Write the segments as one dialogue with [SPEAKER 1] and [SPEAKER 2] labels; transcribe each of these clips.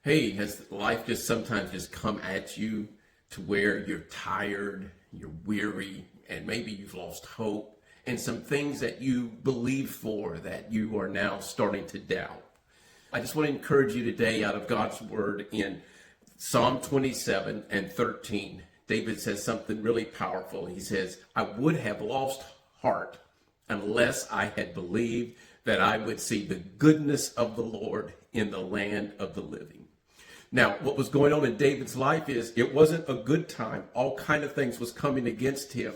[SPEAKER 1] Hey, has life just sometimes just come at you to where you're tired, you're weary, and maybe you've lost hope, and some things that you believe for that you are now starting to doubt? I just want to encourage you today out of God's word in Psalm 27 and 13. David says something really powerful. He says, I would have lost heart unless I had believed that I would see the goodness of the Lord in the land of the living. Now, what was going on in David's life is it wasn't a good time. All kind of things was coming against him,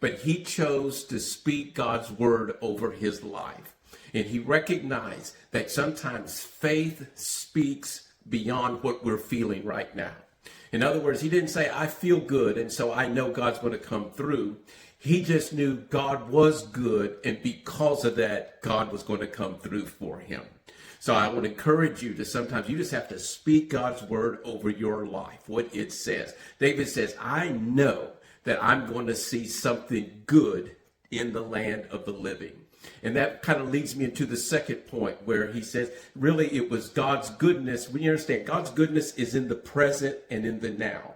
[SPEAKER 1] but he chose to speak God's word over his life. And he recognized that sometimes faith speaks beyond what we're feeling right now. In other words, he didn't say, I feel good, and so I know God's going to come through. He just knew God was good, and because of that, God was going to come through for him. So I would encourage you to sometimes you just have to speak God's word over your life, what it says. David says, I know that I'm going to see something good in the land of the living. And that kind of leads me into the second point where he says, really, it was God's goodness. When you understand, God's goodness is in the present and in the now.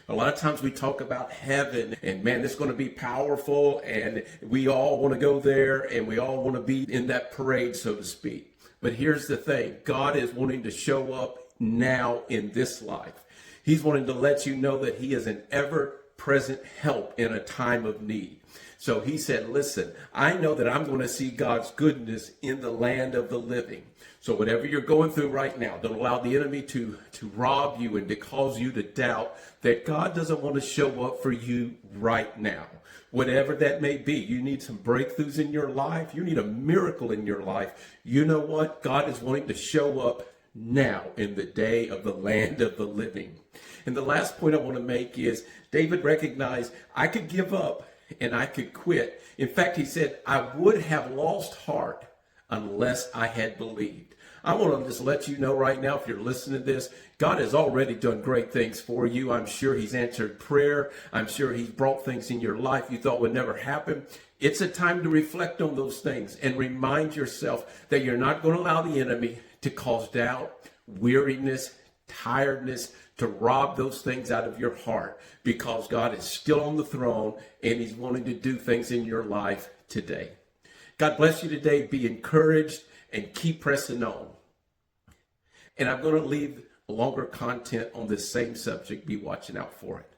[SPEAKER 1] A lot of times we talk about heaven and man, it's going to be powerful and we all want to go there and we all want to be in that parade, so to speak. But here's the thing. God is wanting to show up now in this life. He's wanting to let you know that he is an ever-present help in a time of need. So he said, listen, I know that I'm going to see God's goodness in the land of the living. So whatever you're going through right now, don't allow the enemy to rob you and to cause you to doubt that God doesn't want to show up for you right now. Whatever that may be, you need some breakthroughs in your life. You need a miracle in your life. You know what? God is wanting to show up now in the day of the land of the living. And the last point I want to make is David recognized I could give up and I could quit. In fact, he said, I would have lost heart unless I had believed. I want to just let you know right now, if you're listening to this, God has already done great things for you. I'm sure he's answered prayer. I'm sure he's brought things in your life you thought would never happen. It's a time to reflect on those things and remind yourself that you're not going to allow the enemy to cause doubt, weariness, tiredness, to rob those things out of your heart, because God is still on the throne and he's wanting to do things in your life today. God bless you today. Be encouraged and keep pressing on. And I'm going to leave longer content on this same subject. Be watching out for it.